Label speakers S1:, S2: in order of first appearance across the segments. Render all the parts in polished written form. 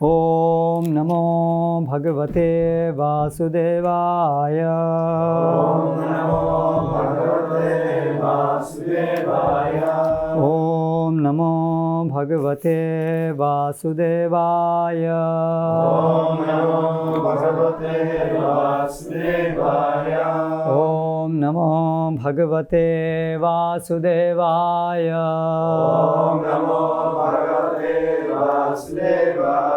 S1: Om Namo Bhagavate Vasudevaya.
S2: Om Namo Bhagavate Vasudevaya.
S1: Om Namo Bhagavate Vasudevaya.
S2: Om Namo Bhagavate Vasudevaya.
S1: Om Namo Bhagavate Vasudevaya.
S2: Om Namo Bhagavate Vasudevaya.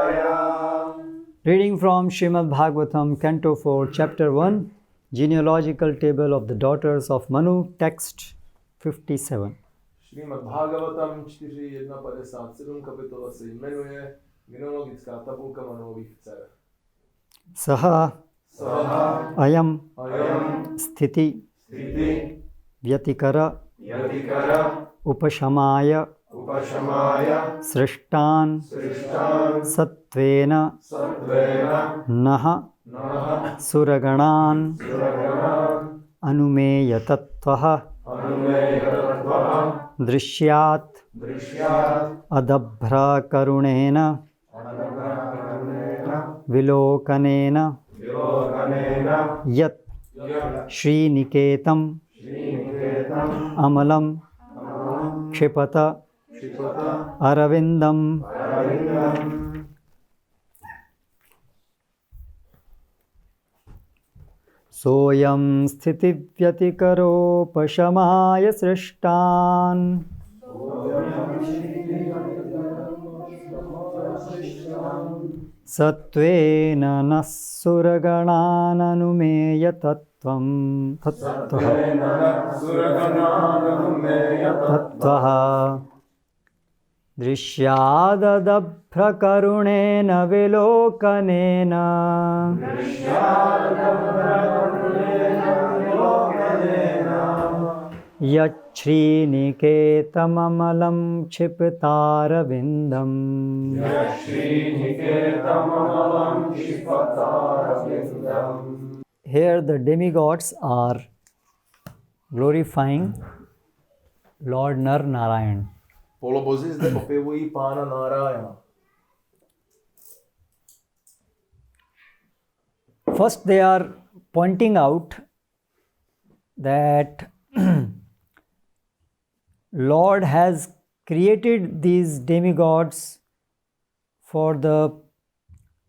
S1: Reading from Srimad Bhagavatam, Canto 4, Chapter 1, Genealogical Table of the Daughters of Manu, Text 57.
S2: Srimad Bhagavatam 4.1.57 kapitola se jmenuje Genealogická tabulka Manuových dcer.
S1: Saha Ayam Sthiti Vyatikara Upashamaya Srishtan Sattvena Naha Suraganan Anumeyatattvaha Drishyat Adabhra Karunena Vilokanena Yat Shri Niketam Amalam Kshipata Aravindam Soyam Sthiti Vyatikaro Pashamaya Srishtan Sattvena Nasuraganananumeya Tattvam Tattvaha Drishyadadabhrakarunena Vilokanena Yachri Niketamamalam Chipitaravindam. Here the demigods are glorifying Lord Nar Narayan.
S2: Polobozy zde opěvují pána Narayana.
S1: First they are pointing out that Lord has created these demigods for the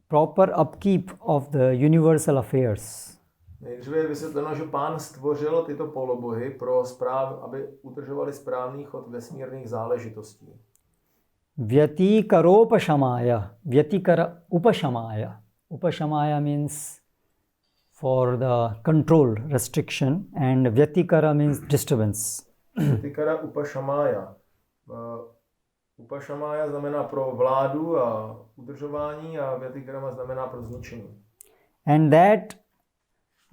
S1: proper upkeep of the universal affairs.
S2: Nejdříve je vysvětleno, že pán stvořil tyto polobohy aby udržovali správný chod vesmírných záležitostí.
S1: Vyatikaropashamaya. Vyatikara upashamaya. Upashamaya means for the control, restriction, and vyatikara means disturbance.
S2: Vyatikara upashamaya. Upashamaya znamená pro vládu a udržování a vyatikara znamená pro zničení.
S1: And that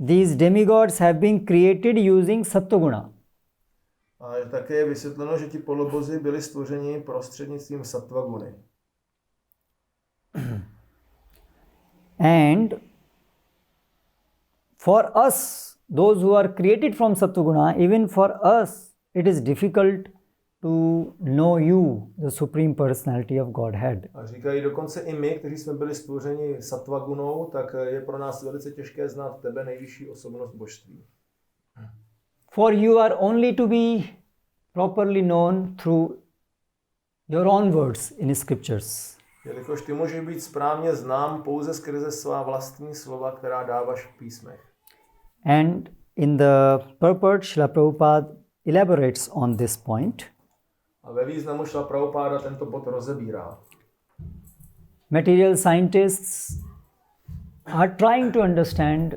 S1: these demigods have been created using sattva-guna.
S2: A také je vysvětleno, že ti polobozy byli stvořeni prostřednictvím sattva-guny.
S1: And for us, those who are created from sattva-guna, even for us, it is difficult to know you, the Supreme Personality of Godhead.
S2: A říkají dokonce i my, kteří jsme byli stvořeni sattva-gunou, tak je pro nás velice těžké znát tebe, nejvyšší osobnost božství.
S1: For you are only to be properly known through your own words in scriptures.
S2: Jelikož ty můžeš být správně znám pouze skrze svá vlastní slova, která dáváš v písmech.
S1: And in the purport, Srila Prabhupada elaborates on this point.
S2: A ve významu Srila Prabhupada tento bod rozebírá.
S1: Material scientists are trying to understand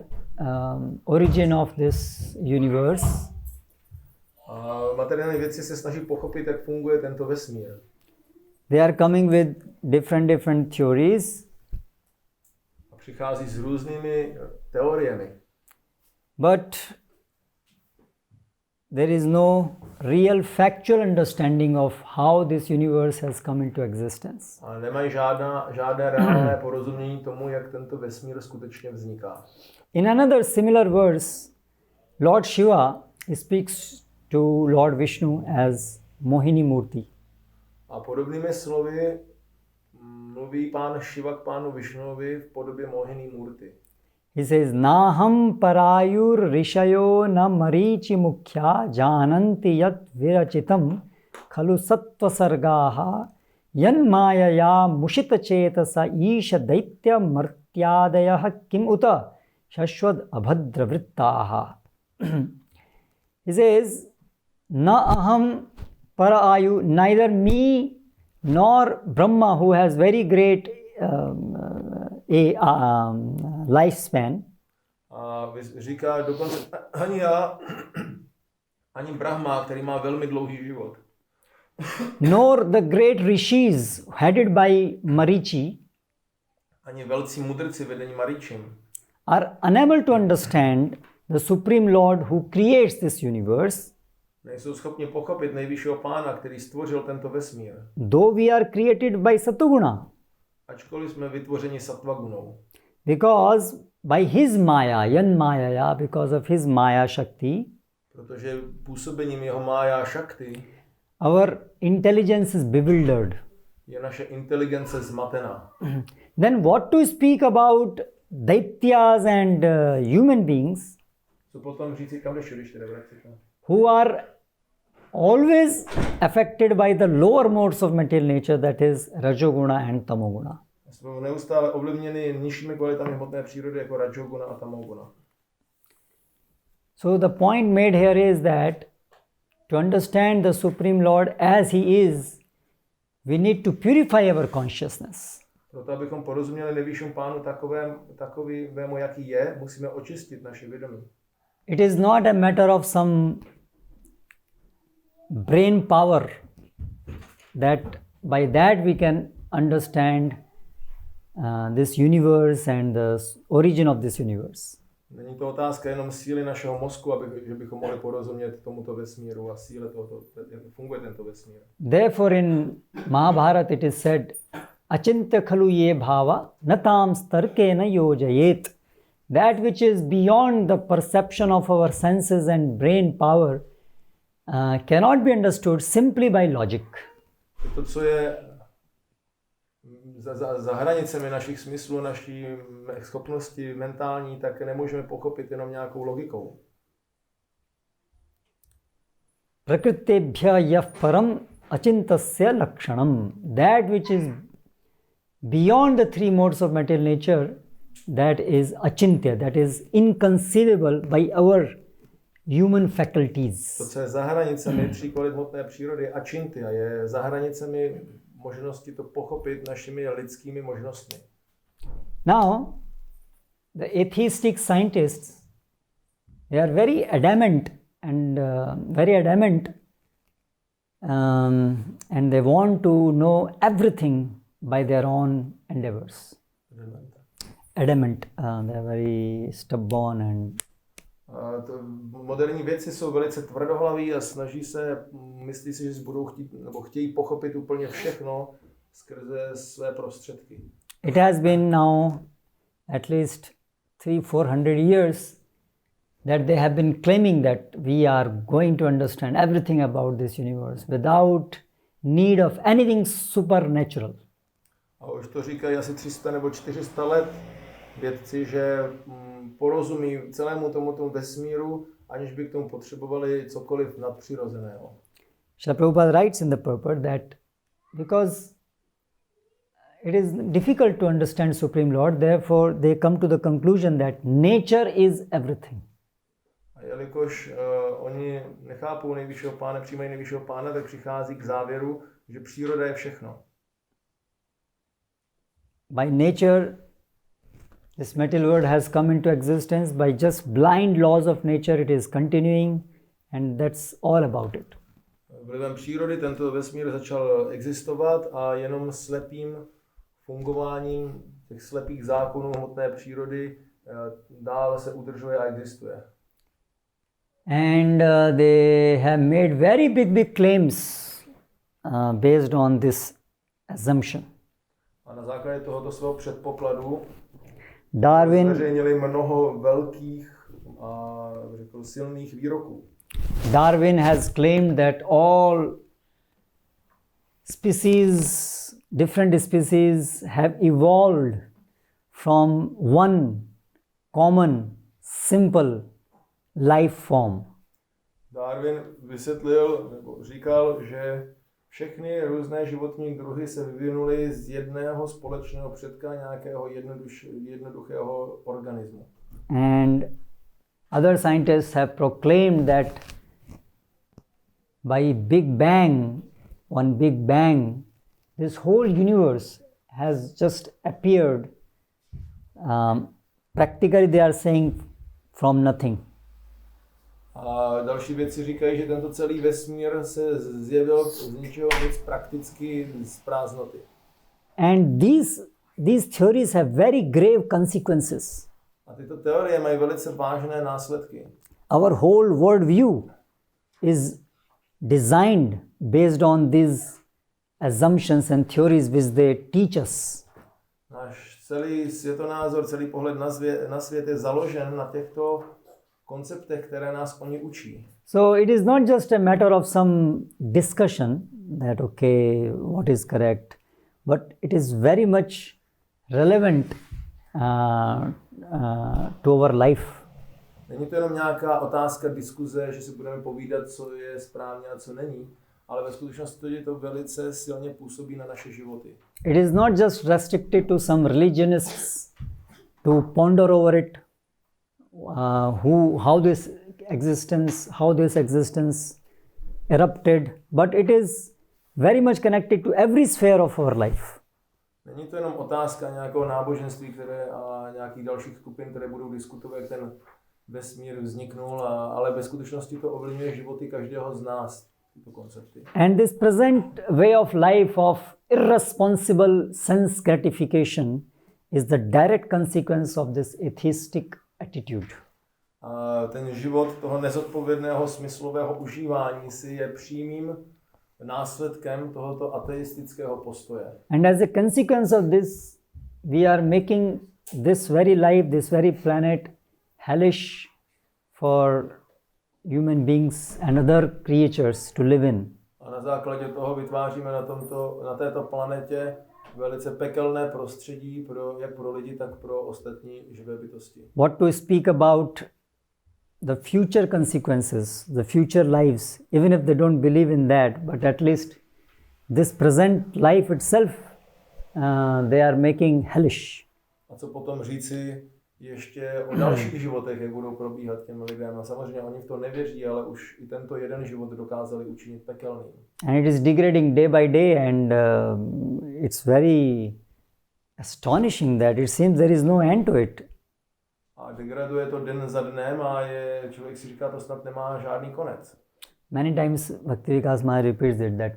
S1: origin of this universe.
S2: Materiální vědci se snaží pochopit, jak funguje tento vesmír.
S1: They are coming with different theories.
S2: A přichází s různými teoriemi.
S1: But there is no real factual understanding of how this universe has come into existence.
S2: Ale nemají žádné reálné porozumění tomu, jak tento vesmír skutečně vzniká.
S1: In another similar verse, Lord Shiva speaks to Lord Vishnu as Mohini Murti.
S2: A podobnými slovy mluví pán Šiva k pánu Višnuovi v podobě Mohini Murty.
S1: He says, Naham parayur rishayo na marichi mukhya jananti yat virachitam khalu sattva sargaha yan mayaya mushita chetasa isha daitya martyadayah kim uta shashwad abhadra vrittaha. He says, Na aham parayu, neither me nor Brahma, who has very great lifespan.
S2: A říká dokonce ani já, ani Brahma, který má velmi dlouhý život.
S1: Nor the great rishis headed by Marichi
S2: Ani velcí mudrci vedení Maričim
S1: are unable to understand the Supreme Lord who creates this universe,
S2: nejsou schopni pochopit nejvyššího pána, který stvořil tento vesmír.
S1: though we are created by Satoguna.
S2: Ačkoliv jsme vytvořeni sattvagunou.
S1: Because by his Maya, Yan Mayaya, because of his Maya Shakti,
S2: Protože působením jeho mája šakti
S1: our intelligence is bewildered.
S2: je naše inteligence zmatená.
S1: Then what to speak about Daityas and human beings
S2: Co potom říci, kam jdeš, když teda vracíš?
S1: who are always affected by the lower modes of material nature, that is Rajoguna and Tamoguna.
S2: Jsme neustále ovlivněni nižšími kvalitami hmotné přírody jako Rajoguna a Tamoguna.
S1: So the point made here is that to understand the Supreme Lord as he is, we need to purify our consciousness.
S2: Proto, abychom porozuměli nejvyššímu pánu takovému, jaký je, musíme očistit naše vědomí.
S1: It is not a matter of some brain power that by that we can understand this universe and the origin of this universe.
S2: Není to otázka jenom síly našeho mozku, že bychom mohli porozumět tomuto vesmíru a síle tohoto, jak funguje tento vesmír.
S1: Therefore in Mahabharata it is said, Achintya khalu ye bhava natam starkena yojayet. That which is beyond the perception of our senses and brain power cannot be understood simply by logic.
S2: To, co je za hranicemi našich smyslů, naší schopnosti mentální, tak nemůžeme pochopit jenom nějakou logikou.
S1: Prakritebhya yah param achintasya lakshanam. That which is beyond the three modes of material nature, that is achintya, that is inconceivable by our human faculties.
S2: To, co je za hranicemi tří kvalit hmotné přírody, achintya, je za hranicemi možnosti to pochopit našimi lidskými možnostmi.
S1: Now, the atheistic scientists, they are very adamant and and they want to know everything by their own endeavors. Adamant. They are very stubborn and
S2: moderní vědci jsou velice tvrdohlaví a myslí si, že budou chtít nebo chtějí pochopit úplně všechno skrze své prostředky.
S1: it has been now at least 300-400 years that they have been claiming that we are going to understand everything about this universe without need of anything supernatural.
S2: A už to říkají asi 300 nebo 400 let vědci, že porozumí celému tomuto vesmíru, aniž by k tomu potřebovali cokoliv nadpřirozeného.
S1: Srila Prabhupada writes in the purport that because it is difficult to understand Supreme Lord, therefore they come to the conclusion that nature is everything.
S2: A jelikož oni nechápou nejvyššího pána, přijímají nejvyššího pána, tak přichází k závěru, že příroda je všechno.
S1: By nature, this material world has come into existence. By just blind laws of nature, it is continuing, and that's all about it.
S2: Vlivem přírody tento vesmír začal existovat a jenom slepým fungováním těch slepých zákonů hmotné přírody dál se udržuje a existuje.
S1: And they have made very big claims based on this assumption.
S2: A na základě tohoto svého předpokladu
S1: Darwin
S2: zveřejnili mnoho velkých a řekl silných výroků.
S1: Darwin has claimed that all different species have evolved from one common, simple life form.
S2: Darwin vysvětlil, nebo říkal, že všechny různé životní druhy se vyvinuly z jedného společného předka nějakého jednoduchého organismu.
S1: And other scientists have proclaimed that by one Big Bang, this whole universe has just appeared. Practically they are saying from nothing.
S2: A další věci říkají, že tento celý vesmír se zjevil z ničeho nic, prakticky z prázdnoty.
S1: And these theories have very grave consequences.
S2: A tyto teorie mají velice vážné následky.
S1: Our whole worldview is designed based on these assumptions and theories which they teach us.
S2: Náš celý světonázor, celý pohled na svět je založen na těchto konceptech, které nás oni učí.
S1: So it is not just a matter of some discussion that okay, what is correct, but it is very much relevant to our life.
S2: Není to jenom nějaká otázka diskuze, že si budeme povídat, co je správně a co není, ale ve skutečnosti to velice silně působí na naše životy.
S1: It is not just restricted to some religionists to ponder over it, how this existence erupted, but it is very much connected to every sphere of our life.
S2: Není to jenom otázka nějakého náboženství, a nějakých dalších skupin, které budou diskutovat, jak ten vesmír vzniknul, ale ve skutečnosti to ovlivňuje životy každého z nás, tyto koncepty.
S1: And this present way of life of irresponsible sense gratification is the direct consequence of this atheistic attitude.
S2: A ten život toho nezodpovědného smyslového užívání si je přímým následkem tohoto ateistického postoje.
S1: And as a consequence of this, we are making this very life, this very planet hellish for human beings and other creatures to live in.
S2: A na základě toho vytváříme na této planetě velice pekelné prostředí jak pro lidi, tak pro ostatní živé bytosti.
S1: What to speak about the future consequences, the future lives, even if they don't believe in that, but at least this present life itself, they are making hellish.
S2: A co potom říci ještě o dalších životech, jak budou probíhat těm lidem. A samozřejmě oni v to nevěří, ale už i tento jeden život dokázali učinit pekelným.
S1: And it is degrading day by day, and it's very astonishing that it seems there is no end to it.
S2: A degraduje to den za dnem a člověk si říká, to snad nemá žádný konec.
S1: Many times Bhakti Vikas Maharaj repeats it, that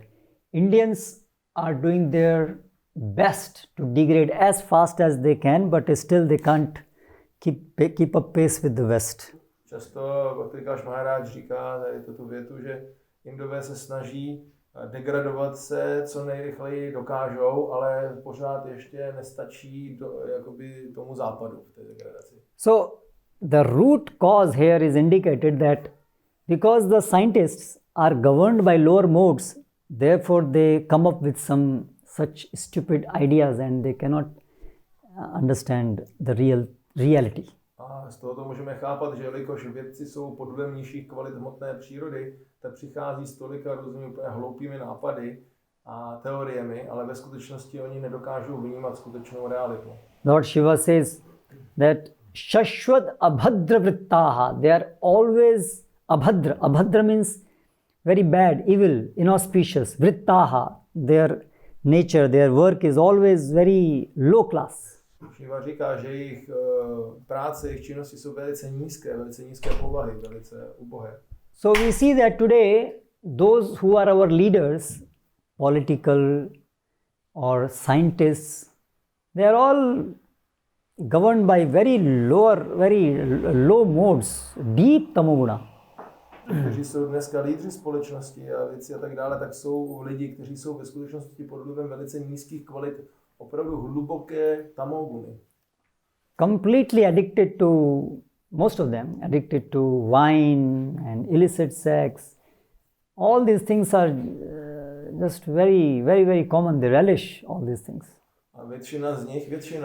S1: Indians are doing their best to degrade as fast as they can, but still they can't keep up pace with the West.
S2: Často Bhakti Vikas Maharaj říká tady tu větu, že Indové se snaží degradovat se, co nejrychleji dokážou, ale pořád ještě nestačí jakoby tomu západu v té degradaci.
S1: So the root cause here is indicated that because the scientists are governed by lower modes, therefore they come up with some such stupid ideas and they cannot understand the reality.
S2: A z tohoto můžeme chápat, že jelikož vědci jsou pod vlivem nižších kvalit hmotné přírody, tak přichází s tolika různými úplně hloupými nápady a teoriemi, ale ve skutečnosti oni nedokážou vnímat skutečnou realitu.
S1: Lord Shiva says that shashvat abhadra vrittaha, they are always abhadra. Abhadra means very bad, evil, inauspicious. Vrittaha, their nature, their work is always very low class.
S2: Shiva říká, že jejich práce, jejich činnosti jsou velice nízké povahy, velice ubohé.
S1: So we see that today those who are our leaders, political or scientists, they are all governed by very low modes, deep tamoguna.
S2: Kteří jsou dneska lídři společnosti a věci a tak dále, tak jsou lidi, kteří jsou ve skutečnosti pod vlivem velice nízkých kvalit, opravdu hluboké tamoguny.
S1: Completely addicted to, most of them, addicted to wine and illicit sex. All these things are just very, very, very common. They relish all these things.
S2: A většina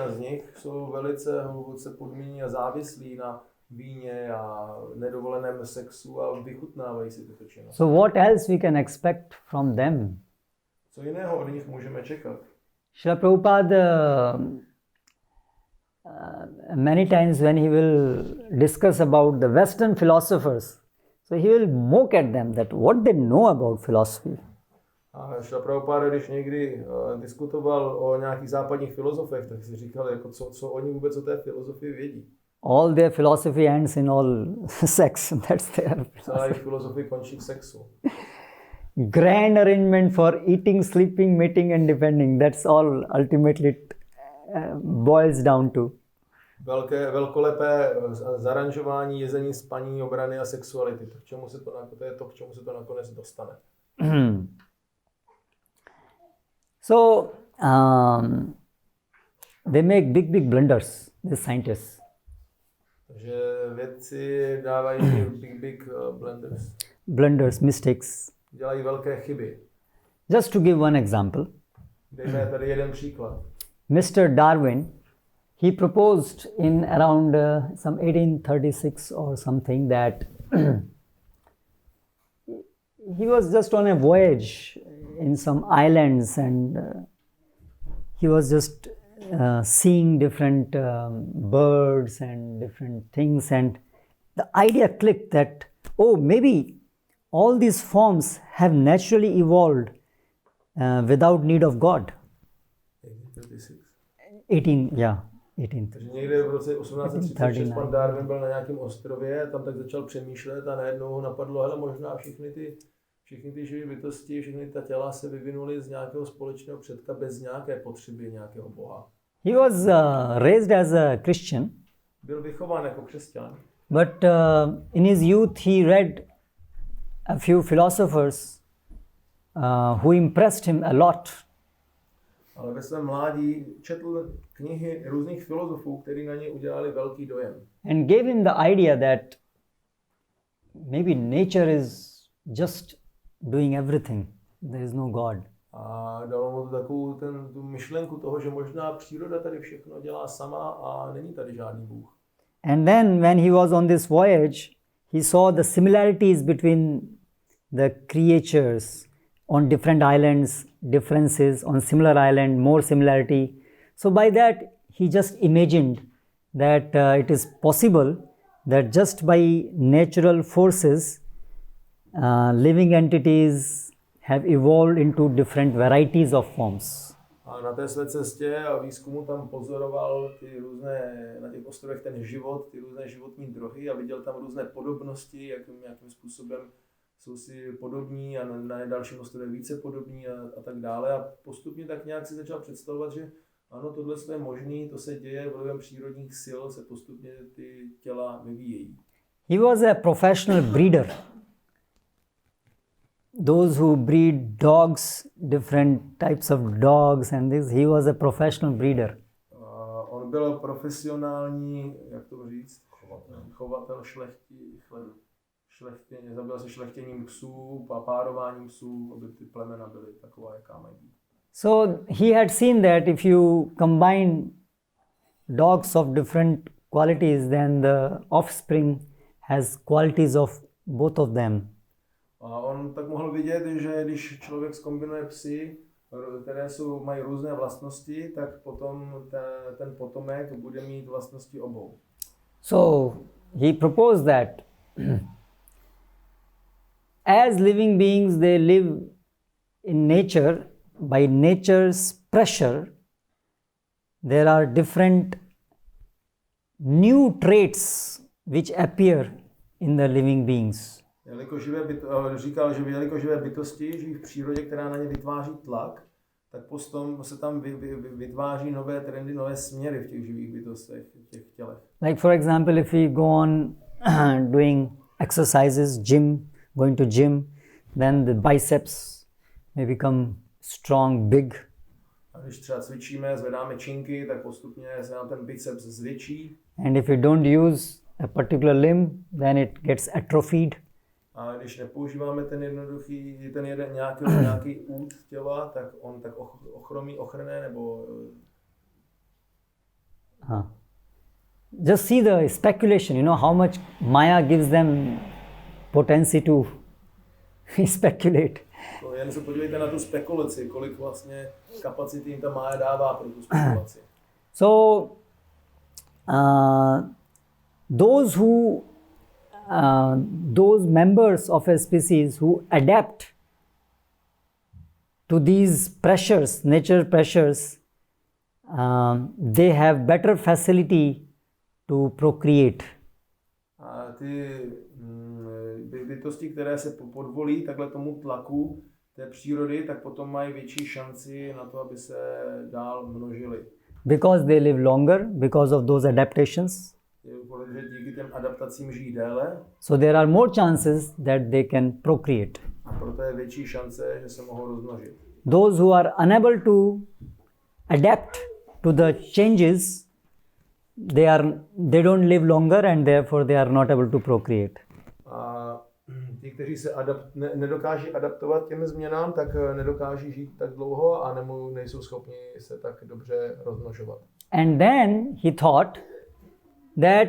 S2: z nich jsou velice hluboce podmínění a závislí na víně a nedovoleném sexu a vychutnávají si tyto činnosti.
S1: So what else we can expect from them?
S2: Co jiného od nich můžeme čekat?
S1: Srila Prabhupada many times when he will discuss about the Western philosophers, so he will mock at them that what they know about philosophy.
S2: A Srila Prabhupada, když někdy diskutoval o nějakých západních filozofech, tak si říkal, jako co oni vůbec o té filozofii vědí.
S1: All their philosophy ends in all sex. That's their
S2: Celá jejich filozofie končí v sexu.
S1: Grand arrangement for eating, sleeping, mating and defending. That's all ultimately it boils down to.
S2: Velkolepé zaranžování, jezení, spaní, obrany a sexuality. To je to, k čemu se to nakonec dostane.
S1: So, they make big blunders, the scientists.
S2: Takže vědci dávají big blunders.
S1: Blunders, mistakes.
S2: Dělají velké chyby.
S1: Just to give one example.
S2: Dejme tady jeden příklad.
S1: Mr. Darwin, he proposed in around some 1836 or something that he was just on a voyage in some islands and he was just seeing different birds and different things, and the idea clicked that, oh, maybe all these forms have naturally evolved without need of God. 18.
S2: Takže někde v roce 1836 pan Darwin byl na nějakém ostrově, tam tak začal přemýšlet a najednou ho napadlo, hele, možná všechny ty živé bytosti, všechny ta těla se vyvinuly z nějakého společného předka bez nějaké potřeby nějakého boha.
S1: He was raised as a Christian.
S2: Byl vychován jako křesťan.
S1: But in his youth he read a few philosophers who impressed him a lot.
S2: Ale ve svém mládí četl knihy různých filozofů, kteří na něj udělali velký dojem.
S1: And gave him the idea that maybe nature is just doing everything. There is no God.
S2: A dalo mu takovou tu myšlenku toho, že možná příroda tady všechno dělá sama a není tady žádný Bůh.
S1: And then when he was on this voyage, he saw the similarities between the creatures on different islands, differences on similar island, more similarity. So by that he just imagined that it is possible that just by natural forces living entities have evolved into different varieties of forms.
S2: A na té své cestě a výzkumu tam pozoroval ty různé, na těch ostrovech ten život, ty různé životní druhy a viděl tam různé podobnosti, jakým způsobem jsou si podobní a na dalším ostrově více podobní a tak dále. A postupně tak nějak si začal představovat, že ano, tohle je možné, to se děje, vlivem přírodních sil se postupně ty těla vyvíjejí.
S1: He was a professional breeder. Those who breed dogs, different types of dogs and this, he was a professional breeder.
S2: On byl profesionální, jak to říct, chovatel zabýval se šlechtěním psů, párováním psů, aby ty plemena byly taková, jaká mají být.
S1: So he had seen that if you combine dogs of different qualities, then the offspring has qualities of both of them.
S2: A on tak mohl vidět, že když člověk zkombinuje psy, které mají různé vlastnosti, tak potom ten potomek bude mít vlastnosti obou.
S1: So he proposed that as living beings they live in nature, by nature's pressure there are different new traits which appear in the living beings.
S2: Říkal, že jelikož živé bytosti žijí v přírodě, která na ně vytváří tlak, tak potom se tam vytváří nové trendy, nové směry v těch živých bytostech, v těch tělech.
S1: Like for example, if we go on doing exercises, going to gym, then the biceps may become strong, big.
S2: A když třeba cvičíme, zvedáme činky, tak postupně se nám ten biceps zvětší.
S1: And if we don't use a particular limb, then it gets atrophied.
S2: A když nepoužíváme ten nějaký út těla, tak on tak ochrne nebo...
S1: Just see the speculation, how much Maya gives them potency to speculate.
S2: Jen se podívejte na tu spekulaci, kolik vlastně kapacity jim ta Maya dává pro tu spekulaci.
S1: So, those members of a species who adapt to these pressures, nature pressures, they have better facility to procreate.
S2: A ty bytosti, které se podvolí takhle tomu tlaku té přírody, tak potom mají větší šanci na to, aby se dál množili.
S1: Because they live longer, because of those adaptations.
S2: Protože díky těm adaptacím žijí déle.
S1: So there are more chances that they can procreate.
S2: A proto je větší šance, že se mohou rozmnožit.
S1: Those who are unable to adapt to the changes, they don't live longer and therefore they are not able to procreate.
S2: A ti, kteří se nedokáží adaptovat těm změnám, tak nedokáží žít tak dlouho a nejsou schopni se tak dobře rozmnožovat.
S1: And then he thought that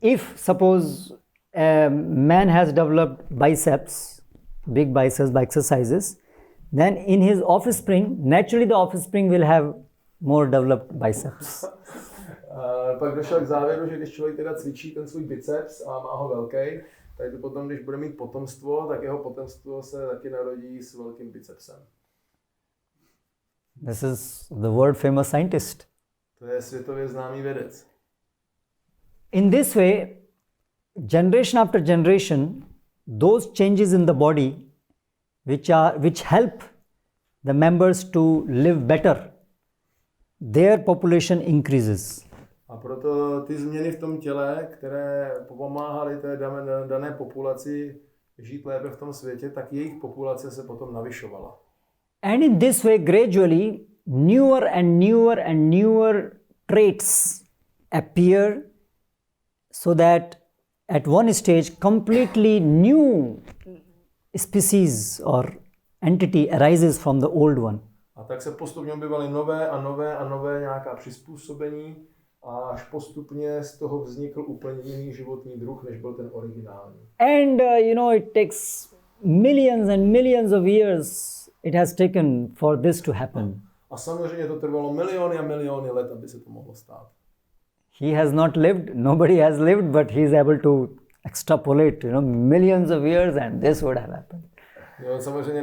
S1: if suppose a man has developed biceps, big biceps by exercises, then in his offspring, naturally the offspring will have more developed biceps.
S2: Pak došel k závěru, že když člověk teda cvičí ten svůj biceps a má ho velký, tak to potom, když bude mít potomstvo, tak jeho potomstvo se taky narodí s velkým bicepsem.
S1: This is the world famous scientist.
S2: To je světově známý vědec.
S1: In this way, generation after generation, those changes in the body which help the members to live better, their population increases.
S2: A proto ty změny v tom těle, které pomáhaly té dané populaci žít lépe v tom světě, tak jejich populace se potom navyšovala.
S1: And in this way, gradually, newer and newer and newer traits appear, so that at one stage, completely new species or entity arises from the old one.
S2: A tak se postupně objevaly nové a nové a nové nějaká přizpůsobení, a až postupně z toho vznikl úplně jiný životní druh, než byl ten originální.
S1: And it takes millions and millions of years it has taken for this to happen.
S2: A samozřejmě to trvalo miliony a miliony let, aby se to mohlo stát.
S1: He has not lived, nobody has lived, but he is able to extrapolate, millions of years and this would have happened.
S2: Jo, samozřejmě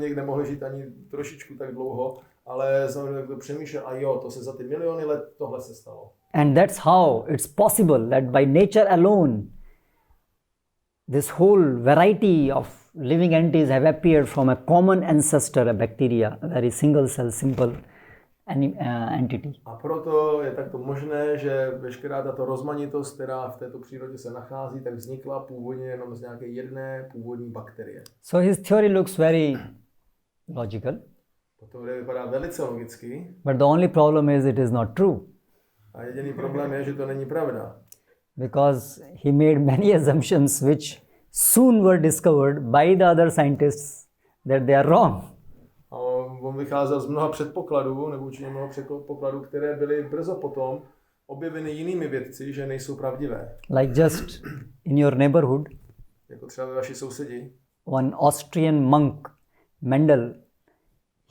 S2: nikdo nemohl žít ani trošičku tak dlouho, ale samozřejmě to přemýšlel a to se za ty miliony let tohle se stalo.
S1: And that's how it's possible that by nature alone, this whole variety of living entities have appeared from a common ancestor, a bacteria, a very single cell, simple entity.
S2: A proto je takto možné, že veškerá tato rozmanitost, která v této přírodě se nachází, tak vznikla původně jenom z nějaké jedné původní bakterie.
S1: So his theory looks very logical.
S2: To teorie vypadá velice logicky.
S1: But the only problem is it is not true.
S2: A jediný problém je, že to není pravda.
S1: Because he made many assumptions which soon were discovered by the other scientists that they are wrong.
S2: A on vycházel z mnoha předpokladů, nebo učinil mnoha předpokladů, které byly brzo potom objeveny jinými vědci, že nejsou pravdivé.
S1: Like just in your neighborhood,
S2: jako třeba ve vaši sousedi.
S1: One Austrian monk, Mendel,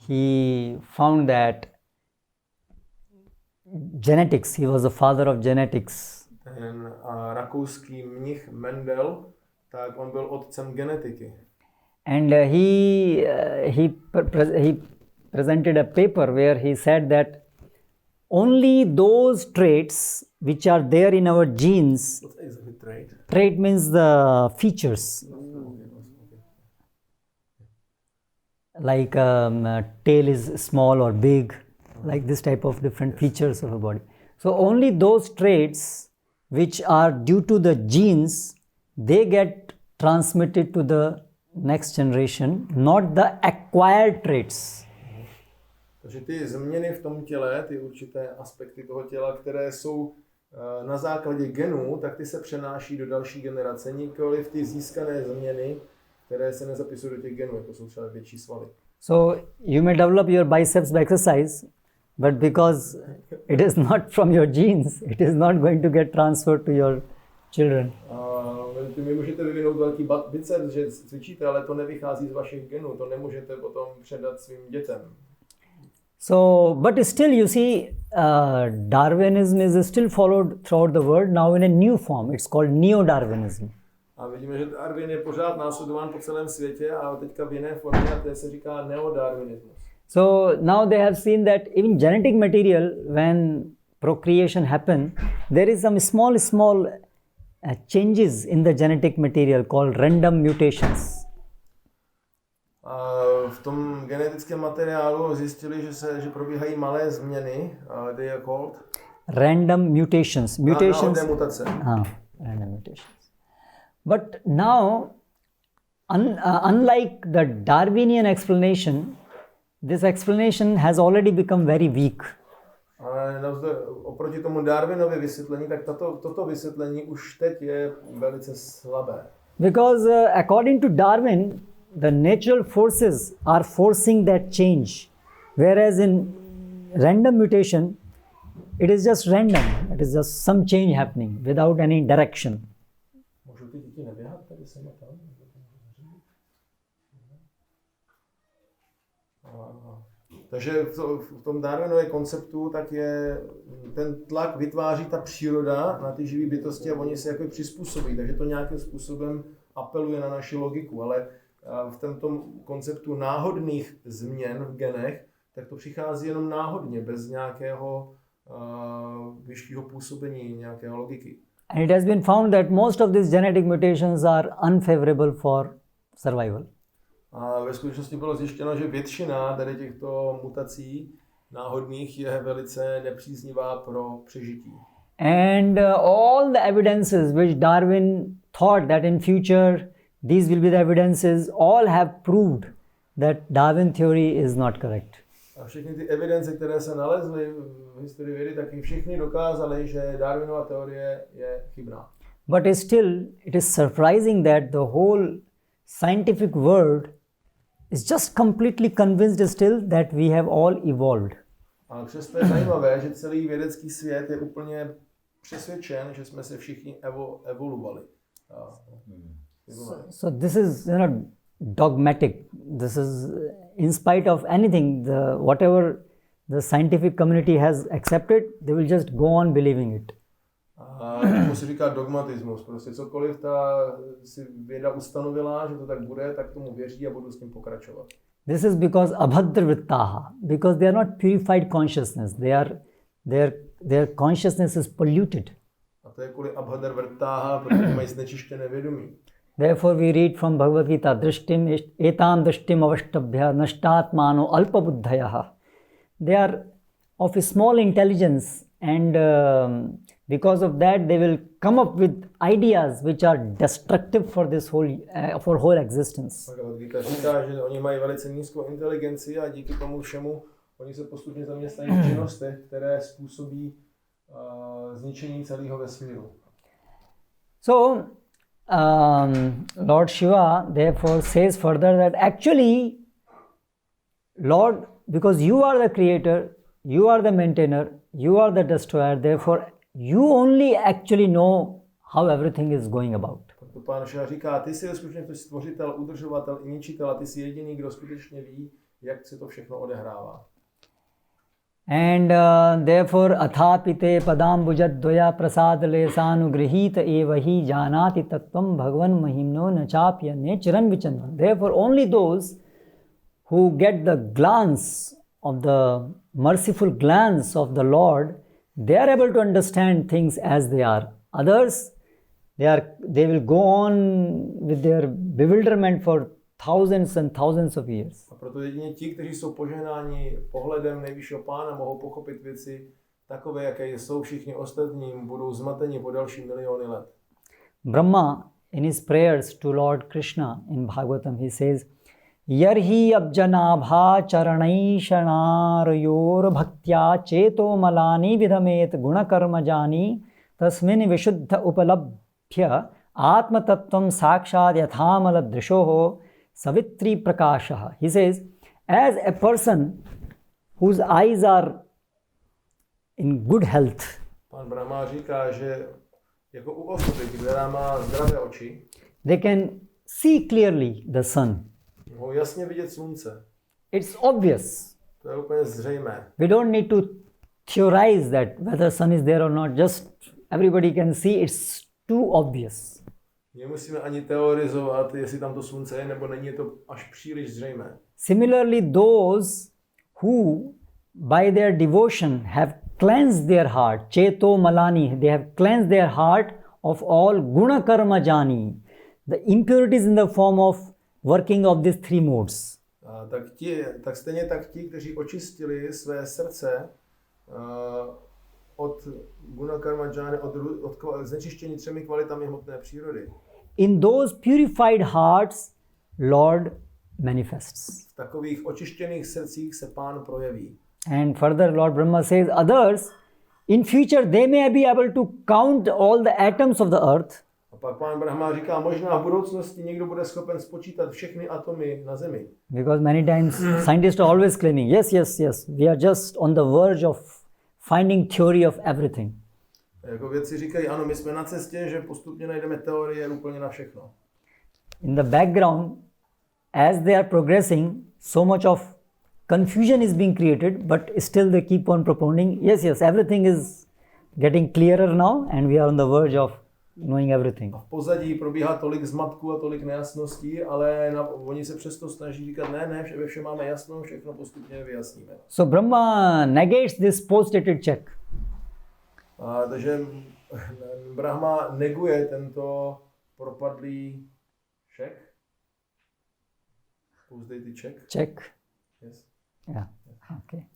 S1: he found that genetics, he was the father of genetics.
S2: Ten rakouský mnich Mendel, tak on byl otcem genetiky.
S1: And he presented a paper where he said that only those traits which are there in our genes.
S2: What's exactly trait?
S1: Trait means the features. Like tail is small or big, like this type of different features of a body. So only those traits which are due to the genes, they get transmitted to the next generation, not the acquired traits.
S2: Takže ty změny v tom těle, ty určité aspekty toho těla, které jsou na základě genů, tak ty se přenáší do další generace, nikoliv ty získané změny, které se nezapisují do těch genů, jako jsou třeba větší svaly.
S1: So you may develop your biceps by exercise, but because it is not from your genes, it is not going to get transferred to your children.
S2: Vy můžete vyvinout velký biceps, že cvičíte, ale to nevychází z vašich genů, to nemůžete potom předat svým dětem.
S1: So, but still you see, Darwinism is still followed throughout the world, now in a new form. It's called neo-Darwinism.
S2: A vidíme, že Darwin je pořád následován po celém světě a teďka v jiné formě, a to se říká neo-Darwinismus.
S1: So now they have seen that even genetic material, when procreation happens, there is some small changes in the genetic material called random mutations.
S2: V tom genetickém materiálu zjistili, že probíhají malé změny, they are called
S1: random mutations.
S2: Náhodné mutace.
S1: Random mutations. But now, unlike the Darwinian explanation, this explanation has already become very weak.
S2: Ale oproti tomu Darwinově vysvětlení, tak toto vysvětlení už teď je velice slabé.
S1: Because according to Darwin, the natural forces are forcing that change, whereas in random mutation, it is just random. It is just some change happening without any direction.
S2: Můžu ty děti neběhat tady sem a tam? Takže v tom Darwinově konceptu tak je ten tlak vytváří ta příroda na ty živé bytosti a oni se jako přizpůsobí, takže to nějakým způsobem apeluje na naši logiku, ale v tomto konceptu náhodných změn v genech, tak to přichází jenom náhodně, bez nějakého vyššího působení, nějaké logiky.
S1: And it has been found that most of these genetic mutations are unfavorable for survival.
S2: A ve skutečnosti bylo zjištěno, že většina tady těchto mutací náhodných je velice nepříznivá pro přežití.
S1: And all the evidences which Darwin thought that in future these will be the evidences, all have proved that Darwin theory is not correct.
S2: A všechny ty evidence, které se nalezly v historii vědy, tak i všichni dokázali, že Darwinova teorie je chybná.
S1: But still, it is surprising that the whole scientific world is just completely convinced still that we have all evolved.
S2: A přesto je zajímavé, že celý vědecký svět je úplně přesvědčen, že jsme se všichni evoluovali.
S1: So this is, dogmatic. This is, in spite of anything, whatever the scientific community has accepted, they will just go on believing it.
S2: A tomu se říká dogmatismus. Prostě cokoliv ta si věda ustanovila, že to tak bude, tak tomu věří a budu s tím pokračovat.
S1: This is because abhadra vrittaha, because they are not purified consciousness. Their consciousness is polluted.
S2: A to je kvůli abhadra vrittaha, protože mají znečištěné vědomí.
S1: Therefore we read from Bhagavad Gita, drishtim etam drishtim avashtabhya nashtatmano alpabuddhayaha. They are of a small intelligence and because of that they will come up with ideas which are destructive for this whole existence.
S2: Bhagavad Gita říká, že oni mají velice nízkou inteligenci a díky tomu všemu oni se postupně zaměstnají v činnostech, které způsobí zničení celého vesmíru.
S1: So Lord Shiva therefore says further that actually, Lord, because you are the creator, you are the maintainer, you are the destroyer, therefore you only actually know how everything is going about.
S2: To Pán Shiva říká, ty jsi skutečně stvořitel, udržovatel i ničitel a ty jsi jediný, kdo skutečně ví, jak se to všechno odehrává.
S1: And therefore athapite padambujadvaya prasad lesanugrihita evahi janati tattvam bhagavan mahimno nachapyane chiran vichanvan. Therefore only those who get the glance of the merciful glance of the Lord, they are able to understand things as they are. Others, they will go on with their bewilderment for thousands and thousands of years.
S2: A proto jedině ti, kteří jsou požehnáni pohledem nejvyššího Pána, mohou pochopit věci takové, jaké jsou, všichni ostatní budou zmateni po další miliony let.
S1: Brahma, in his prayers to Lord Krishna in Bhagavatam, he says, Yarhi abjanabha charanai bhaktya cheto malani vidhamet gunakarma jani tasmin vishuddha upalabhya atma tattvam sakshad yathamala drishoho savitri prakashaha. He says, as a person whose eyes are in good health,
S2: Pán Brahma říká, že jako u osoby, která má zdravé oči,
S1: they can see clearly the sun.
S2: mohou jasně vidět slunce.
S1: It's obvious.
S2: To je úplně zřejmé.
S1: We don't need to theorize that whether sun is there or not. Just everybody can see. It's too obvious.
S2: Nemusíme ani teorizovat, jestli tam to slunce je nebo není, je to až příliš zřejmé.
S1: Similarly, those who by their devotion have cleansed their heart, cheto malani, they have cleansed their heart of all guna karma jani, the impurities in the form of working of these three modes.
S2: Tak stejně tak ti, kteří očistili své srdce od guna karma jani, od znečištění třemi kvalitami hmotné přírody.
S1: In those purified hearts, Lord manifests.
S2: V takových očištěných srdcích se Pán projeví.
S1: And further, Lord Brahma says, others, in future, they may be able to count all the atoms of the earth.
S2: A pak Pán Brahma říká, možná v budoucnosti někdo bude schopen spočítat všechny atomy na Zemi.
S1: Because many times scientists are always claiming, yes, we are just on the verge of finding theory of everything.
S2: Jako vědci říkají, ano, my jsme na cestě, že postupně najdeme teorie úplně na všechno.
S1: In the background, as they are progressing, so much of confusion is being created, but still they keep on propounding, yes, everything is getting clearer now and we are on the verge of knowing everything.
S2: A v pozadí probíhá tolik zmatků a tolik nejasností, ale oni se přesto snaží říkat, ne, ve všem máme jasno, všechno postupně vyjasníme.
S1: So Brahma negates this post-dated Czech.
S2: Takže Brahma neguje tento propadlý Czech. Post-dated Czech. Yes.
S1: Yeah. Okay.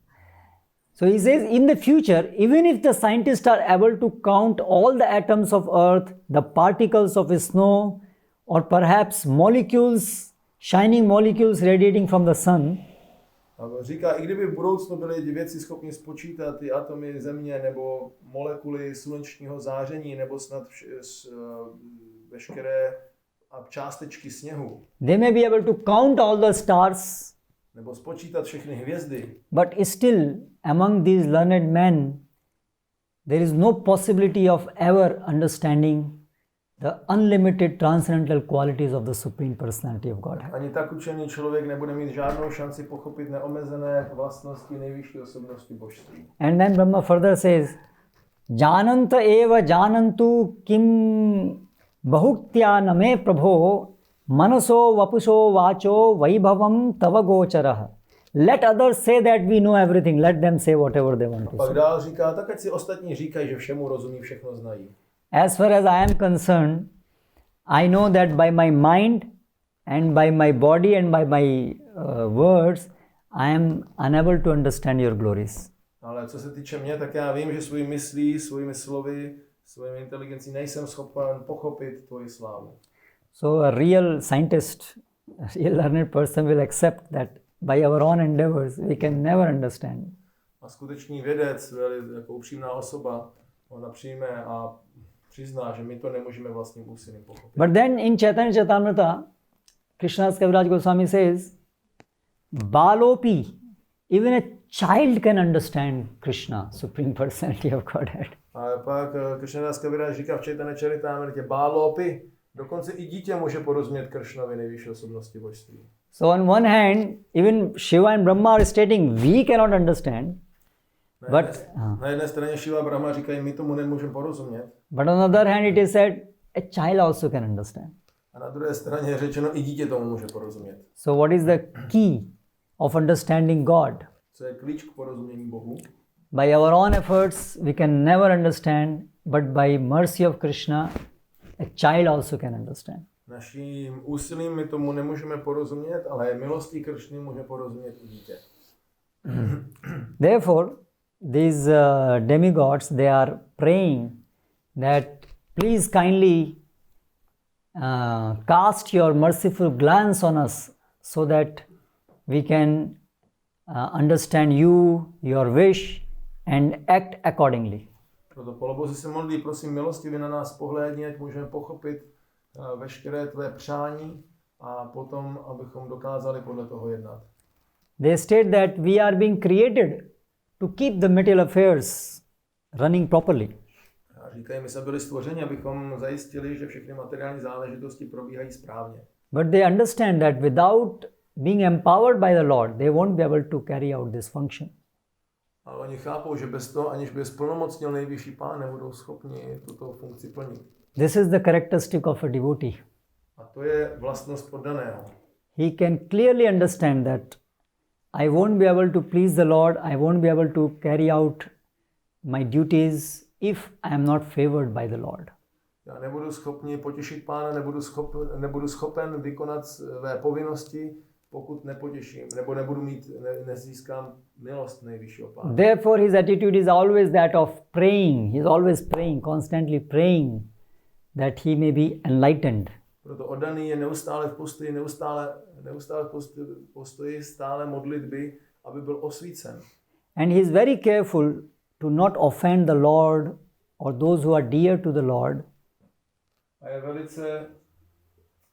S1: So he says, in the future, even if the scientists are able to count all the atoms of earth, the particles of snow, or perhaps molecules, shining molecules radiating from the sun,
S2: říká, i kdyby v budoucnu byli vědci schopni spočítat ty atomy země nebo molekuly slunečního záření nebo snad veškeré částečky sněhu.
S1: They may be able to count all the stars,
S2: nebo spočítat všechny hvězdy.
S1: But still, among these learned men, there is no possibility of ever understanding the unlimited transcendental qualities of the Supreme Personality of Godhead.
S2: Ani tak učený člověk nebude mít žádnou šanci pochopit neomezené vlastnosti nejvyšší osobnosti božství.
S1: And then Brahma further says, Jananta eva janantu kim bahuktya name prabho manaso vapuso vacho vaibhavam tava gocharaha. Let others say that we know everything. Let them say whatever they want to
S2: Pak
S1: say.
S2: dál říká, tak ať si ostatní říkají, že všemu rozumí, všechno znají.
S1: As far as I am concerned, I know that by my mind and by my body and by my words, I am unable to understand your glories.
S2: Ale co se týče mě, tak já vím, že svojí myslí, svými slovy, svojí inteligencí nejsem schopen pochopit tvoji slávu.
S1: So a real scientist, a real learned person will accept that by our own endeavors we can never understand.
S2: A skutečný vědec, jako upřímná osoba, ona přijme a přizná, že my to nemůžeme vlastním úsilím pochopit.
S1: But then in Chaitanya Charitamrita, Krishnadas Kaviraj Goswami says, Balopi, even a child can understand Krishna, Supreme Personality of Godhead.
S2: A pak Krishnadas Kaviraj říká v Chaitanya Charitamrtě, Balopi, dokonce i dítě může porozumět Krishnovi, nejvyšší osobnosti božství.
S1: So on one hand, even Shiva and Brahma are stating we cannot understand.
S2: Na jedné straně Shiva a Brahma říkají, my tomu nemůžeme porozumět.
S1: But on the other hand it is said, a child also can understand.
S2: A na druhé straně je řečeno, i dítě tomu může porozumět.
S1: So what is the key of understanding God?
S2: Co je klíč k porozumění Bohu?
S1: By our own efforts we can never understand, but by mercy of Krishna, a child also can understand.
S2: Naším úsilím my tomu nemůžeme porozumět, ale milostí Krishny může porozumět i dítě.
S1: Therefore, these demigods, they are praying that please kindly cast your merciful glance on us so that we can understand you, your wish and act accordingly.
S2: Proto polobozi se modlí, prosím milostivě na nás pohlédni, ať můžeme pochopit veškeré tvé přání a potom, abychom dokázali podle toho jednat.
S1: They state that we are being created to keep the material affairs running properly.
S2: A říkají, my jsme byli stvořeni, abychom zajistili, že všechny materiální záležitosti probíhají správně.
S1: But they understand that without being empowered by the Lord, they won't be able to carry out this function.
S2: Ale oni chápou, že bez toho, aniž by je splnomocnil nejvyšší Pán, nebudou schopni tuto funkci plnit.
S1: This is the characteristic of a devotee.
S2: A to je vlastnost poddaného.
S1: He can clearly understand that I won't be able to please the Lord, I won't be able to carry out my duties if I am not favored by the Lord.
S2: Já nebudu schopni potěšit Pána, nebudu schopen vykonat své povinnosti, pokud nepotěším, nebo nezískám milost nejvyššího Pána.
S1: Therefore his attitude is always that of praying. He is always praying, constantly praying that he may be enlightened.
S2: Proto oddaný je neustále v postoji, stále modlitby, aby byl osvícen.
S1: And he is very careful to not offend the Lord or those who are dear to the Lord.
S2: A je velice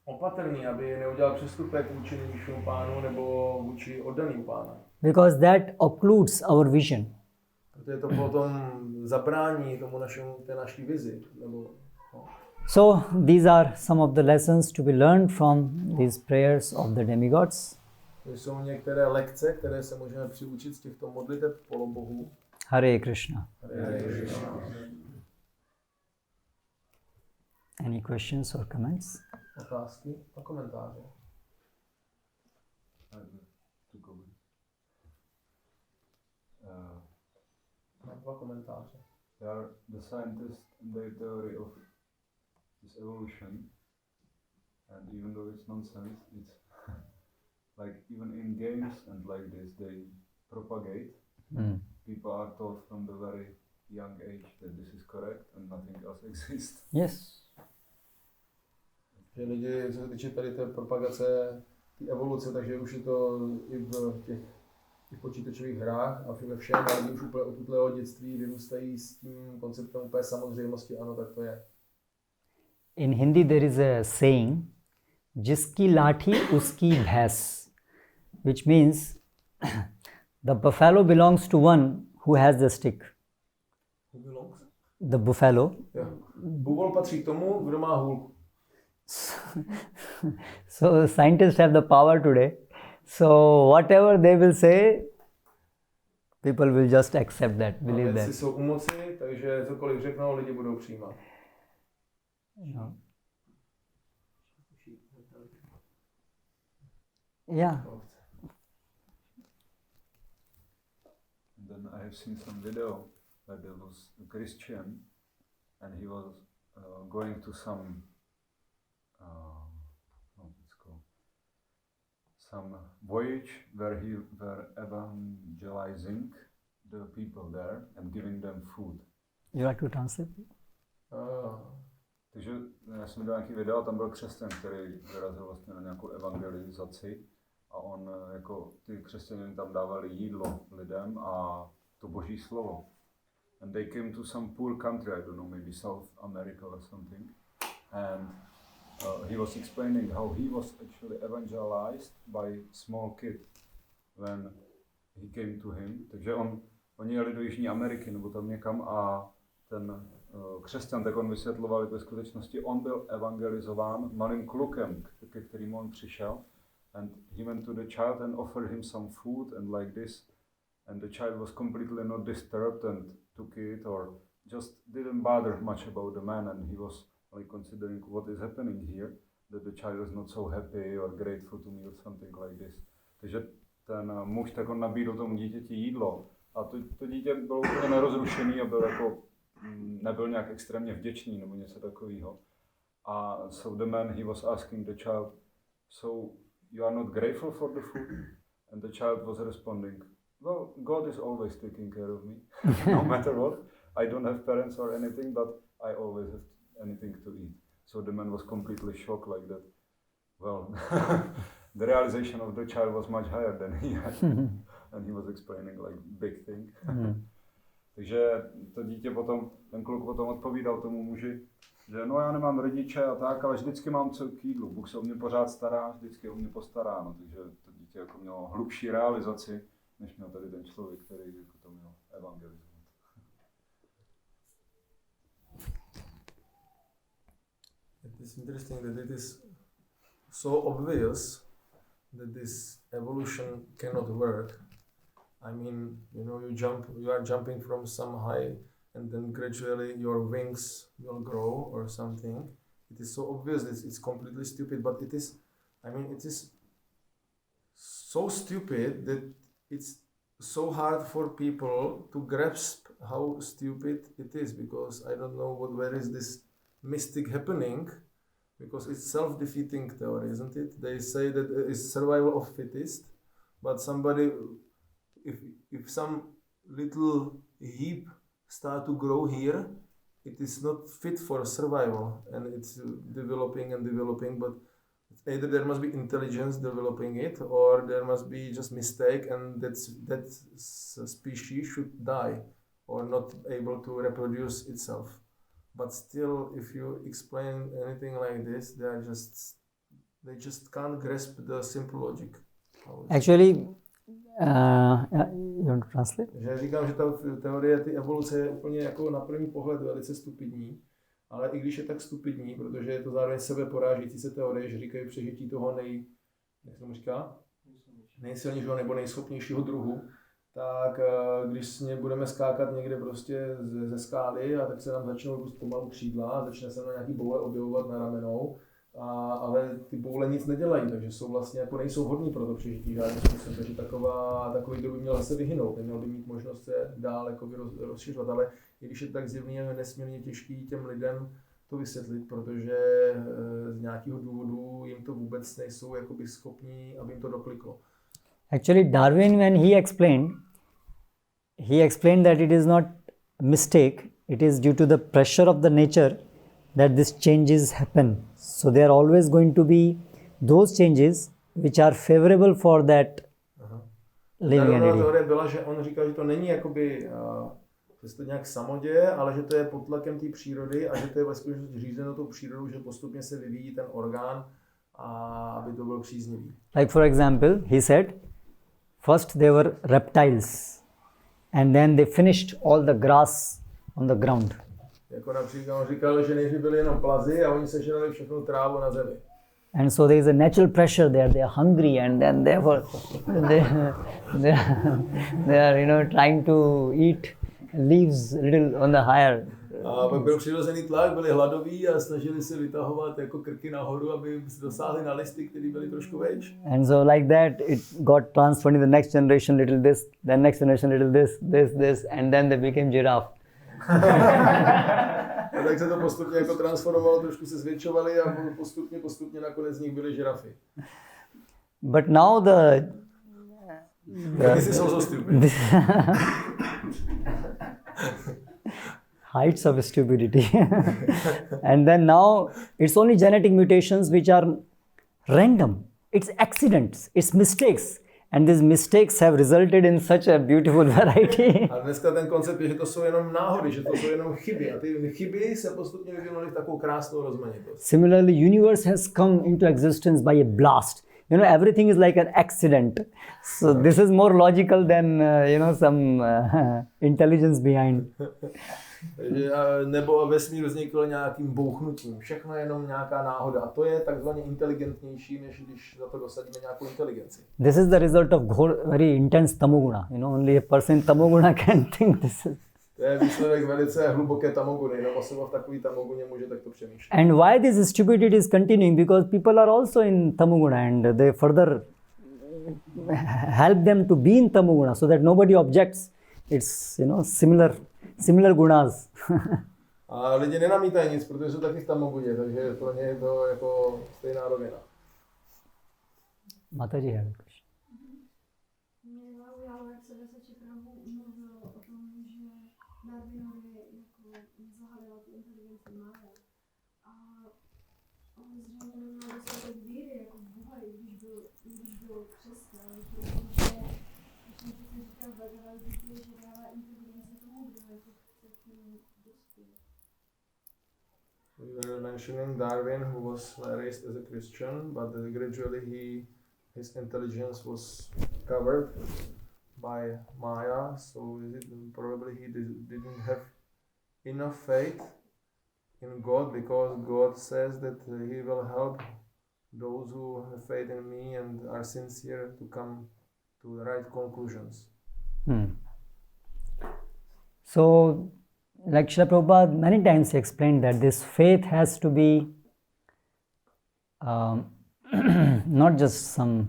S2: opatrný, aby neudělal přestupek vůči nejvyššímu Pánu nebo vůči oddaným Pána.
S1: Because that occludes our vision.
S2: Protože to potom zabrání tomu té naší vizi.
S1: So these are some of the lessons to be learned from these prayers of the demigods.
S2: To jsou některé lekce, které se můžeme přiučit z těchto modliteb polobohů.
S1: Harekrishna.
S2: Harekrishna.
S1: Any questions or comments?
S2: Otázky a komentáře. Mám dva komentáře.
S3: They are the scientists in their theory of this evolution, and even though it's nonsense, it's like even in games and like this, they propagate. People are taught from the very young age that this is correct and nothing else exists.
S1: Yes.
S2: Že lidi, co se týče tady té propagace, té evoluce, takže už je to i v těch počítačových hrách a ve všem, ale lidi už úplně od tutlého dětství vyrůstají s tím konceptem úplně samozřejmosti, ano, tak to je.
S1: In Hindi there is a saying, jiski lathi uski bhais, which means the buffalo belongs to one who has the stick.
S2: Who belongs?
S1: The buffalo.
S2: Yeah. Buvol patří k tomu, kdo má hůlku.
S1: So scientists have the power today. So whatever they will say, people will just accept that, believe that.
S2: Vědci jsou u moci, takže cokoliv řeknou, lidi budou přijímat.
S1: No. Yeah.
S3: And then I have seen some video where there was a Christian and he was going to some some voyage where he were evangelizing the people there and giving them food.
S1: You like to translate?
S3: Takže já jsem viděl nějaký video, tam byl křesťan, který vyrazil vlastně na nějakou evangelizaci a on jako ty křesťané tam dávali jídlo lidem a to boží slovo. And they came to some poor country, I don't know, maybe South America or something. And he was explaining how he was actually evangelized by small kid when he came to him. Takže oni jeli do Jižní Ameriky nebo tam někam a ten křesťan, tak on vysvětloval, že ve skutečnosti on byl evangelizován malým klukem, ke kterému on přišel. And he went to the child and offered him some food and like this. And the child was completely not disturbed and took it or just didn't bother much about the man, and he was like considering what is happening here, that the child is not so happy or grateful to me or something like this. Takže ten muž, tak on nabídl tomu dítěti jídlo a to dítě bylo úplně nerozrušený a byl jako, nebyl nějak extrémně vděčný nebo něco takového. A so the man, he was asking the child, so you are not grateful for the food? And the child was responding, well, God is always taking care of me, no matter what. I don't have parents or anything, but I always have anything to eat. So the man was completely shocked like that. Well, the realization of the child was much higher than he had. And he was explaining like big thing. Takže to dítě potom, ten kluk potom odpovídal tomu muži, že no já nemám rodiče a tak, ale vždycky mám co k jídlu. Bůh se o mě pořád stará, vždycky o mě postará. No, takže to dítě jako mělo hlubší realizaci, než měl tady ten člověk, který jako to měl evangelizovat.
S2: It is interesting that it is so obvious that this evolution cannot work. I mean, you are jumping from some high and then gradually your wings will grow or something. It is so obvious, it's completely stupid, but it is so stupid that it's so hard for people to grasp how stupid it is, because I don't know where is this mystic happening, because it's self-defeating theory, isn't it? They say that it's survival of fittest, but somebody, if some little heap start to grow here, it is not fit for survival, and it's developing, but either there must be intelligence developing it, or there must be just mistake, and that species should die or not able to reproduce itself. But still, if you explain anything like this, they just can't grasp the simple logic.
S1: Actually, you want to translate?
S2: Že říkám, že ta teorie ty evoluce je úplně jako na první pohled velice stupidní, ale i když je tak stupidní, protože je to zároveň sebeporážící se teorie, že říkají přežití toho nejsilnějšího nebo nejschopnějšího druhu, tak když s ně budeme skákat někde prostě ze skály, a tak se nám začnou růst pomalu křídla a začne se na nějaký boule objevovat na ramenou, ale ty boule nic nedělají, takže jsou vlastně jako nejsou hodní pro to přežití žádným způsobem, takže takový druh by měl zase vyhynout, neměl by mít možnost se dál jako rozšiřovat, ale i když je tak zjevný, je nesmírně těžký těm lidem to vysvětlit, protože z nějakého důvodu jim to vůbec nejsou jakoby schopní, aby jim to dokliklo.
S1: Actually, Darwin, when he explained that it is not a mistake, it is due to the pressure of the nature that these changes happen. So there are always going to be those changes which are favorable for that living entity.
S2: Teorie byla, že on říkal, že to není jakoby, že se to nějak samoděje, ale že to je pod tlakem té přírody a že to je ve skutečnosti řízeno tou přírodou, že postupně se vyvíjí ten orgán, a aby to byl příznivý. Like
S1: for example, he said, first they were reptiles and then they finished all the grass on the ground.
S2: Jako například on říkal, že nejdřív byly jenom plazy a oni sežrali všechnu trávu na zemi.
S1: And so there is a natural pressure there, they are hungry, and then they are trying to eat leaves little on the higher.
S2: A pak byl přirozený tlak, byli hladoví a snažili se vytahovat jako krky nahoru, aby dosáhli na listy, které byly trošku vejš.
S1: And so like that it got transferred in the next generation little this, then next generation little this, and then they became giraffe.
S2: A tak se to postupně jako transformovalo, trošku se zvětšovali a postupně nakonec z nich byly žirafy.
S1: But now
S2: This is also stupid.
S1: Heights of stupidity. And then now it's only genetic mutations which are random. It's accidents, it's mistakes. And these mistakes have resulted in such a beautiful variety.
S2: A dneska ten koncept je, že to jsou jenom náhody, že to jsou jenom chyby. A ty chyby se postupně vyvinuly v takovou krásnou rozmanitost.
S1: Similarly, universe has come into existence by a blast. Everything is like an accident. So this is more logical than, some intelligence behind.
S2: Nebo vesmír vznikl nějakým bouchnutím. Všechno je jenom nějaká náhoda. A to je takzvaně inteligentnější, než když za to dosadíme nějakou inteligenci.
S1: This is the result of very intense tamoguna. Only a person in tamoguna can think this is.
S2: To je výsledek velice hluboké tamoguny. Jenom osoba v takové tamoguně může takto přemýšlet.
S1: And why this stupidity is continuing? Because people are also in tamoguna and they further help them to be in tamoguna so that nobody objects. It's, similar gunas.
S2: A lidi nenamítají nic, protože jsou taky v tamoguně, takže pro ně je to jako stejná rovina.
S1: Mataji, harekrishna.
S4: Mě zaujalo, jak Savyasachi mluvil o tom, že Darwinovi jako zahalila tu inteligenci mája. A on zřejmě neměl dostatek víry jako v Boha, když byl křesťan. Protože, když říkal Bhagavad Gita, že dává inteligenci tomu, kdo
S2: We were mentioning Darwin, who was raised as a Christian, but gradually his intelligence was covered by Maya, so probably he didn't have enough faith in God, because God says that he will help those who have faith in me and are sincere to come to the right conclusions.
S1: So, like Srila Prabhupada many times explained that this faith has to be not just some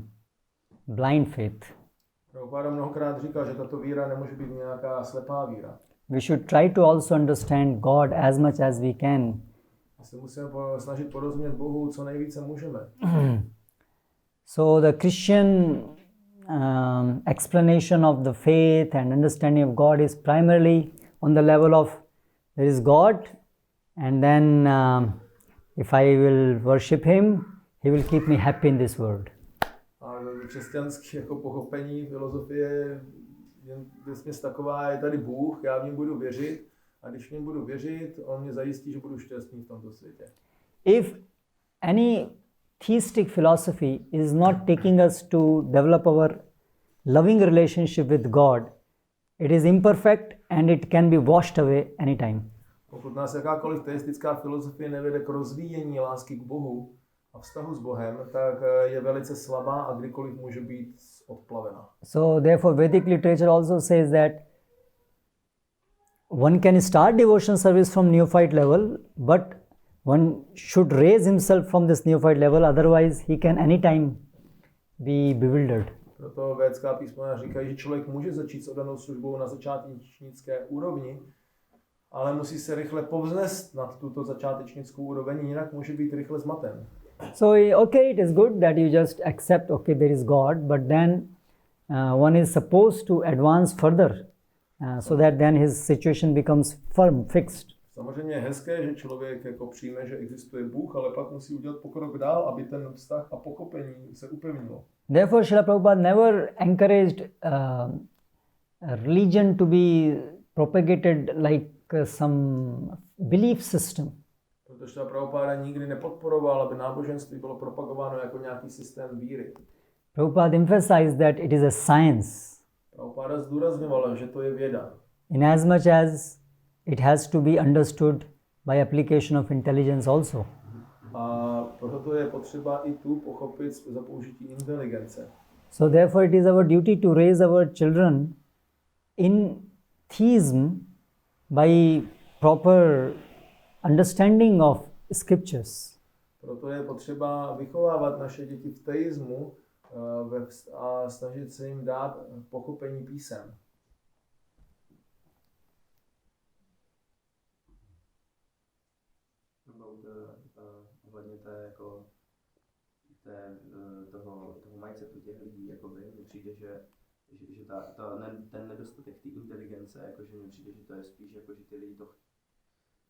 S1: blind faith.
S2: Prabhupada mnohokrát říkal, že tato víra nemůže být nějaká slepá víra.
S1: We should try to also understand God as much as we can.
S2: My se musíme snažit porozumět Bohu, co nejvíce můžeme.
S1: So the Christian explanation of the faith and understanding of God is primarily on the level of there is God, and then if I will worship Him, He will keep me happy in this world.
S2: A křesťanské jako pochopení filozofie je vesměs taková, je tady Bůh, já v něm budu věřit, a když v něm budu věřit, on mě zajistí, že budu šťastný v tomto světě.
S1: If any theistic philosophy is not taking us to develop our loving relationship with God, it is imperfect and it can be washed away anytime.
S2: Pokud nás jakákoliv teistická filozofie nevede k rozvíjení lásky k Bohu a vztahu s Bohem, tak je velice slabá a kdykoliv může být odplavena.
S1: So therefore Vedic literature also says that one can start devotion service from neophyte level, but one should raise himself from this neophyte level, otherwise he can anytime be bewildered.
S2: Proto védská písmena říkají, že člověk může začít s oddanou službou na začátečnické úrovni, ale musí se rychle povznést nad tuto začátečnickou úroveň, jinak může být rychle zmaten.
S1: So okay, it is good that you just accept, okay, there is God, but then one is supposed to advance further, so that then his situation becomes firm, fixed.
S2: Samozřejmě je hezké, že člověk jako přijme, že existuje Bůh, ale pak musí udělat pokrok dál, aby ten vztah a pochopení se upevnilo.
S1: Therefore, Srila Prabhupada never encouraged religion to be propagated like some belief system.
S2: Protože Prabhupada nikdy nepodporoval, aby náboženství bylo propagováno jako nějaký systém víry.
S1: Prabhupada emphasized that it is a science.
S2: Prabhupada zdůrazňoval, že to je věda.
S1: In as much as it has to be understood by application of intelligence also.
S2: A proto je potřeba i tu pochopit za použití inteligence.
S1: So therefore it is our duty to raise our children in theism by proper understanding of scriptures.
S2: Proto je potřeba vychovávat naše děti v teismu a snažit se jim dát pochopení písem.
S5: Ohledně toho mindsetu těch lidí, jakoby, mně přijde, že ten nedostatek té inteligence, jakože mně přijde, že to je spíš jako, že ty lidi to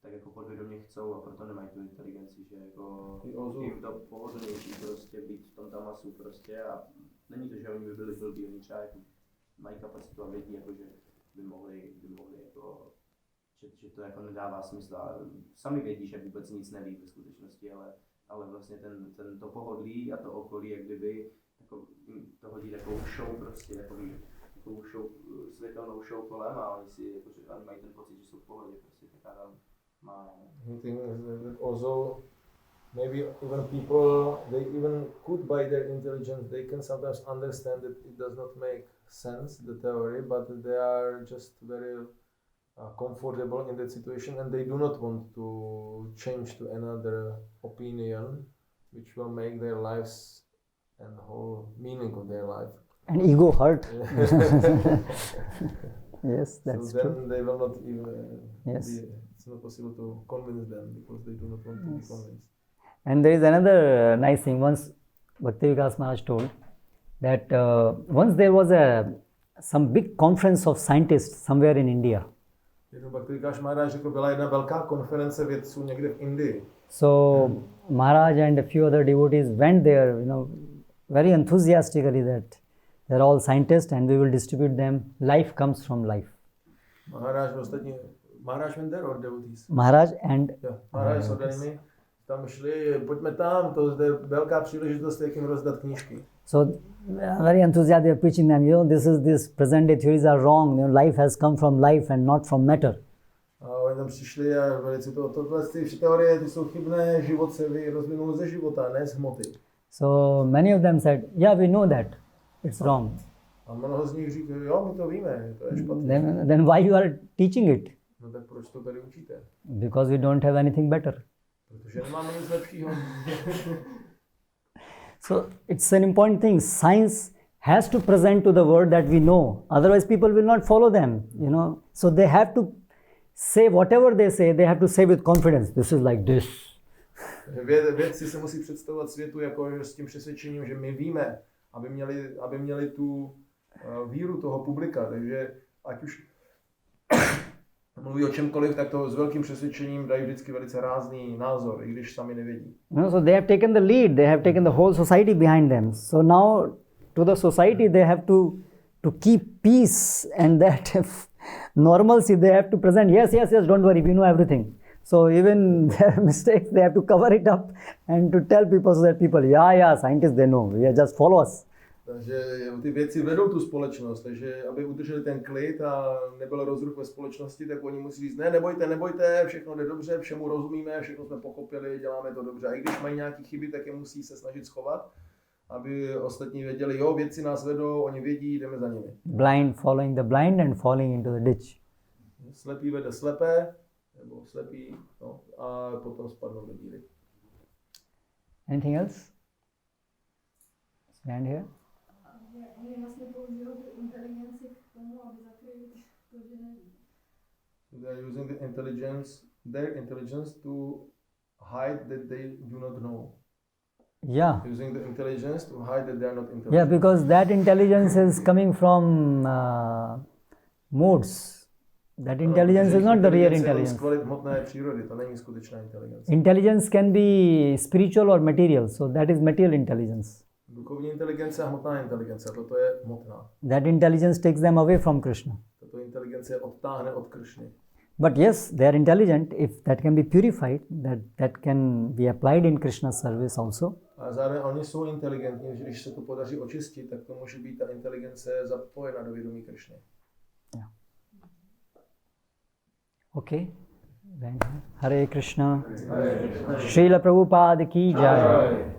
S5: tak jako podvědomě chcou a proto nemají tu inteligenci, že jako jim to pohodlnější prostě být v tom tamasu prostě a není to, že oni by byli blbí, oni třeba jako mají kapacitu a vědí, jako, že by mohli jako, že to jako nedává smysl a sami vědí, že vůbec nic neví ve skutečnosti, ale vlastně to pohodlí a to okolí, jak kdyby jako, to hodí takovou show prostě, takovou show, světelnou show kolem a oni si jako, že oni mají ten pocit, že jsou v pohodě prostě taká má.
S2: I think that also maybe even people, they even could by their intelligence, they can sometimes understand that it does not make sense, the theory, but they are just very comfortable in that situation and they do not want to change to another opinion which will make their lives and the whole meaning of their life.
S1: And ego hurt. Yes, that's
S2: so then
S1: true.
S2: they will not even
S1: Yes.
S2: it's not possible to convince them because they do not want to be convinced.
S1: And there is another nice thing. Once Bhakti Vikas Maharaj told that once there was some big conference of scientists somewhere in India.
S2: Jednou Bhakti Vikas Maharaj řekl, byla jedna velká konference vědců někde v Indii.
S1: So Maharaj and a few other devotees went there, very enthusiastically that they're all scientists and we will distribute them. Life comes from life.
S2: Maharaj ostatní Maharaj went there or devotees?
S1: Maharaj and
S2: Jo, Maharaj s oddanými tam šli, pojďme tam, to je velká příležitost, jak jim rozdat knížky.
S1: so very enthusiastic they are preaching them, this present day theories are wrong, life has come from life and not from matter.
S2: A oni tam přišli a velice tohle ty teorie, ty jsou chybné, život se rozvinul ze života, ne z hmoty.
S1: So many of them said, yeah, we know that, it's wrong.
S2: A mnoho z nich říká, jo, my to víme, to je špatné.
S1: Then why you are teaching it?
S2: No tak proč to tady učíte?
S1: Because we don't have anything better.
S2: Protože nemáme nic lepšího.
S1: So it's an important thing. Science has to present to the world that we know. Otherwise, people will not follow them. So they have to say whatever they have to say with confidence. This is like this.
S2: Vědci se musí představovat světu jako s tím přesvědčením, že my víme, aby měli tu víru toho publika. Takže ať už mluví o čemkoliv, tak to s velkým přesvědčením dají vždycky velice rázný názor, i když sami nevědí.
S1: So they have taken the lead, they have taken the whole society behind them. So now to the society they have to keep peace and that normalcy they have to present, yes, don't worry, we know everything. So even their mistakes they have to cover it up and to tell people so that people, yeah, scientists they know, just follow us.
S2: Takže ty vědci vedou tu společnost, takže aby udrželi ten klid a nebyl rozruch ve společnosti, tak oni musí říct, ne, nebojte, všechno jde dobře, všemu rozumíme, všechno jsme pochopili, děláme to dobře. A i když mají nějaké chyby, tak je musí se snažit schovat, aby ostatní věděli, jo, vědci nás vedou, oni vědí, jdeme za nimi.
S1: Blind following the blind and falling into the ditch.
S2: Slepý vede slepé, nebo slepý, no, a potom spadnou do díry.
S1: Anything else? Stand here.
S4: Oni vlastně použijou tu inteligenci k tomu, aby zakryli to, že neví.
S2: They are using their intelligence to hide that they do not know.
S1: Yeah.
S2: Using the intelligence to hide that they are not intelligent.
S1: Yeah, because that intelligence is coming from moods. That intelligence is not the real intelligence.
S2: Hmotné přírody, to není skutečná inteligence.
S1: Intelligence can be spiritual or material, so that is material intelligence.
S2: Duchovní inteligence a hmotná inteligence, toto je hmotná.
S1: That intelligence takes them away from Krishna.
S2: Tato inteligence odtáhne od Krishny.
S1: But yes, they are intelligent if that can be purified, that can be applied in Krishna's service also.
S2: A zároveň oni jsou inteligentní, že když se to podaří očistit, tak to může být ta inteligence zapojena do vědomí Krishny.
S1: Yeah. Okay. Hare Krishna. Srila Prabhupada ki jai.